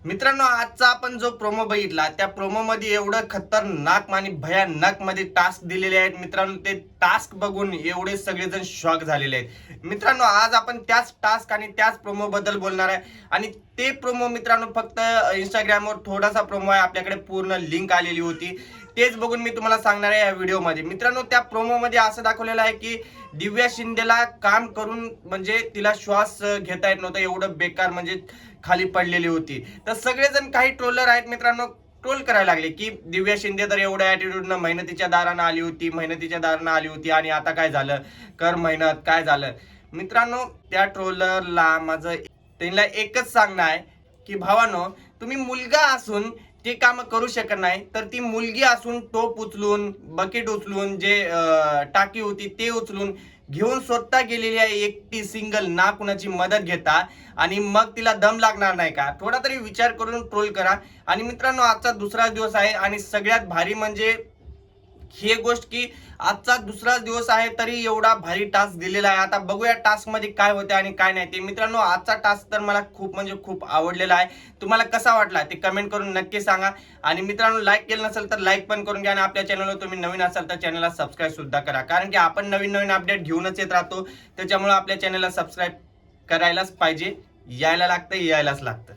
मित्रांनो, आजचा आपण जो प्रोमो बघितला त्या प्रोमो मध्ये एवढं खतरनाक आणि भयानक मध्ये टास्क दिलेले आहेत मित्रांनो. ते टास्क बघून एवढे सगळेजण शॉक झालेले आहेत मित्रांनो. आज आपण त्याच टास्क आणि त्याच प्रोमो बद्दल बोलणार आहे आणि ते प्रोमो मित्रांनो फक्त इंस्टाग्रामवर थोडासा प्रोमो आहे, आपल्याकडे पूर्ण लिंक आलेली होती. तेच बघून मी तुम्हाला सांगणार आहे या व्हिडिओमध्ये. मित्रांनो, त्या प्रोमो मध्ये असं दाखवलेलं आहे की दिव्या शिंदेला काम करून म्हणजे तिला श्वास घेता येत नव्हता, एवढं बेकार म्हणजे खाली पडलेली होती. तर सगळेजण काही ट्रोलर आहेत मित्रांनो, ट्रोल करायला लागले की दिव्या शिंदे तर एवढ्या ॲटिट्यूडनं मेहनतीच्या दारानं आली होती आणि आता काय झालं, कर मेहनत काय झालं. मित्रांनो, त्या ट्रोलरला माझं त्यांना एकच सांगणं आहे की भावानो, तुम्ही मुलगा असून ते काम करू शकत नाही तर ती मुलगी असून टोप उचलून बकेट उचलून जे टाकी होती ते उचलून घेऊन स्वतः गेलेली आहे, एकटी सिंगल, ना कुणाची मदत घेता. आणि मग तिला दम लागणार नाही का? थोडा तरी विचार करून ट्रोल करा. आणि मित्रांनो, आजचा दुसरा दिवस आहे आणि सगळ्यात भारी म्हणजे ही गोष्ट की आजचा दुसरा दिवस आहे तरी एवढा भारी टास्क दिलेला आहे. आता बघूया टास्क मध्ये काय होते आणि काय नाही ते. मित्रांनो, आजचा टास्क तर मला खूप म्हणजे खूप आवडलेला आहे. तुम्हाला कसा वाटला ते कमेंट करून नक्की सांगा. आणि मित्रांनो, लाईक केलं नसेल तर लाईक पण करून घ्या आणि आपल्या चॅनलवर तुम्ही नवीन असाल तर चॅनलला सबस्क्राईब सुद्धा करा, कारण की आपण नवीन नवीन अपडेट घेऊनच येत राहतो. त्याच्यामुळे आपल्या चॅनलला सबस्क्राईब करायलाच पाहिजे. यायला लागतं, यायलाच लागतं.